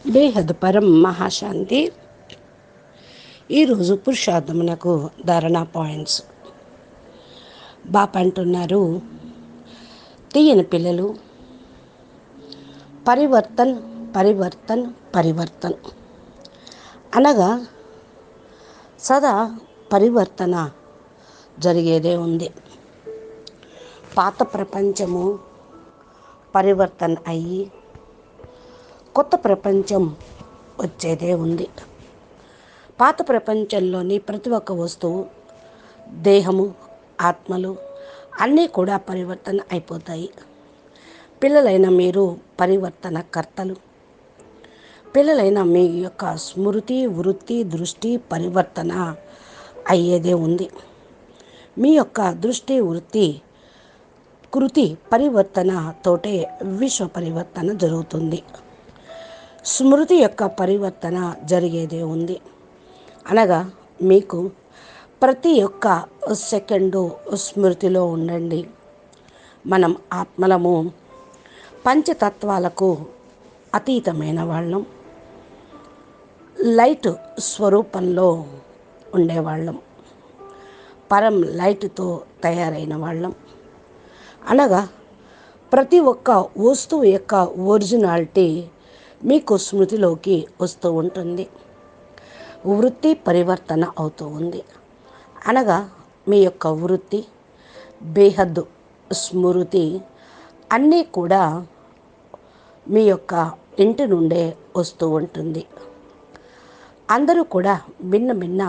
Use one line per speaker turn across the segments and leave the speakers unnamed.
బేహద్ పరం మహాశాంతి. ఈరోజు పురుషార్థమునకు ధారణా పాయింట్స్. బాప్ అంటున్నారు, తీయని పిల్లలు, పరివర్తన్ పరివర్తన్ పరివర్తన్ అనగా సదా పరివర్తన జరిగేదే ఉంది. పాత ప్రపంచము పరివర్తన అయ్యి కొత్త ప్రపంచం వచ్చేదే ఉంది. పాత ప్రపంచంలోని ప్రతి ఒక్క వస్తువు, దేహము, ఆత్మలు అన్నీ కూడా పరివర్తన అయిపోతాయి. పిల్లలైన మీరు పరివర్తన కర్తలు. పిల్లలైన మీ యొక్క స్మృతి, వృత్తి, దృష్టి పరివర్తన అయ్యేదే ఉంది. మీ యొక్క దృష్టి, వృత్తి, కృతి పరివర్తన తోటే విశ్వ పరివర్తన జరుగుతుంది. స్మృతి యొక్క పరివర్తన జరిగేదే ఉంది. అనగా మీకు ప్రతి ఒక్క సెకండు స్మృతిలో ఉండండి. మనం ఆత్మలము పంచతత్వాలకు అతీతమైన వాళ్ళం. లైట్ స్వరూపంలో ఉండేవాళ్ళం. పరం లైట్తో తయారైన వాళ్ళం. అనగా ప్రతి ఒక్క వస్తువు యొక్క ఒరిజినాలిటీ మీకు స్మృతిలోకి వస్తూ ఉంటుంది. వృత్తి పరివర్తన అవుతూ ఉంది. అనగా మీ యొక్క వృత్తి, బేహద్దు స్మృతి అన్నీ కూడా మీ యొక్క ఇంటి నుండే వస్తూ ఉంటుంది. అందరూ కూడా భిన్న భిన్న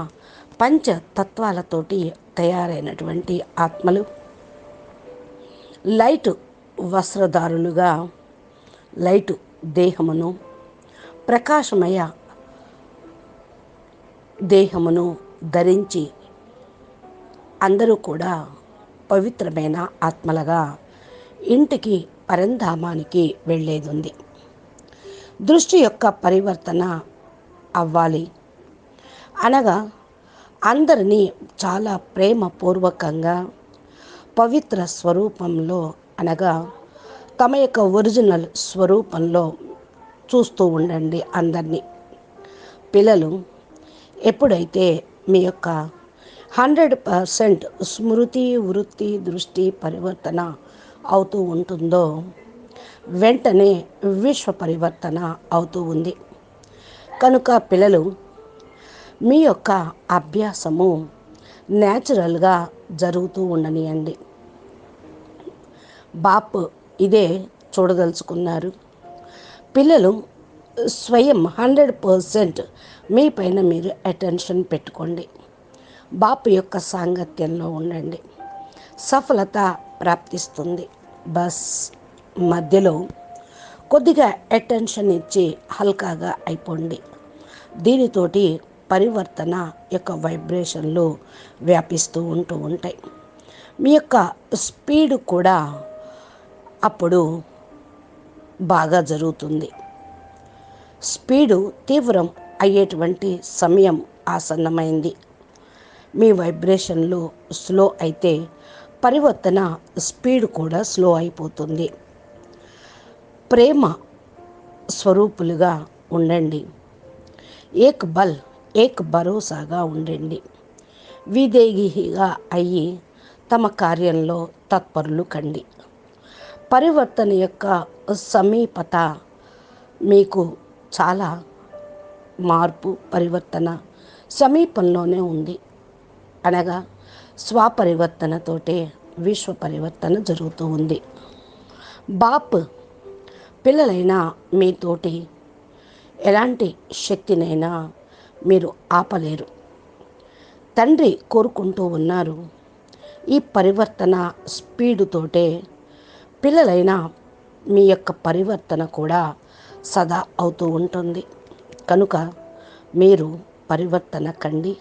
పంచతత్వాలతోటి తయారైనటువంటి ఆత్మలు. లైటు వస్త్రధారులుగా లైటు దేహమును, ప్రకాశమయ దేహమును ధరించి అందరూ కూడా పవిత్రమైన ఆత్మలుగా ఇంటికి, పరంధామానికి వెళ్ళేది ఉంది. దృష్టి యొక్క పరివర్తన అవ్వాలి. అనగా అందరినీ చాలా ప్రేమపూర్వకంగా పవిత్ర స్వరూపంలో, అనగా తమ యొక్క ఒరిజినల్ స్వరూపంలో చూస్తూ ఉండండి అందరినీ. పిల్లలు ఎప్పుడైతే మీ యొక్క 100% స్మృతి, వృత్తి, దృష్టి పరివర్తన అవుతూ ఉంటుందో వెంటనే విశ్వ పరివర్తన అవుతూ ఉంది. కనుక పిల్లలు మీ యొక్క అభ్యాసము న్యాచురల్గా జరుగుతూ ఉండనియండి. బాప్ ఇదే చూడదలుచుకున్నారు. పిల్లలు స్వయం 100% మీ పైన మీరు అటెన్షన్ పెట్టుకోండి. బాపు యొక్క సాంగత్యంలో ఉండండి. సఫలత ప్రాప్తిస్తుంది. బస్ మధ్యలో కొద్దిగా అటెన్షన్ ఇచ్చి హల్కాగా అయిపోండి. దీనితోటి పరివర్తన యొక్క వైబ్రేషన్లు వ్యాపిస్తూ ఉంటాయి. మీ యొక్క స్పీడ్ కూడా అప్పుడు బాగా జరుగుతుంది. స్పీడు తీవ్రం అయ్యేటువంటి సమయం ఆసన్నమైంది. మీ వైబ్రేషన్లు స్లో అయితే పరివర్తన స్పీడ్ కూడా స్లో అయిపోతుంది. ప్రేమ స్వరూపులుగా ఉండండి. ఏక్ బల్ ఏక్ భరోసాగా ఉండండి. విధేయిగా అయ్యి తమ కార్యంలో తత్పరులు కండి. పరివర్తన యొక్క సమీపత మీకు చాలా మార్పు, పరివర్తన సమీపంలోనే ఉంది. అనగా స్వపరివర్తనతోటే విశ్వ పరివర్తన జరుగుతూ ఉంది. బాప్ పిల్లలైన మీతోటి ఎలాంటి శక్తినైనా మీరు ఆపలేరు. తండ్రి కోరుకుంటూ ఉన్నారు. ఈ పరివర్తన స్పీడుతోటే పిల్లలైన మీ యొక్క పరివర్తన కూడా సదా అవుతూ ఉంటుంది. కనుక మీరు పరివర్తన కండి.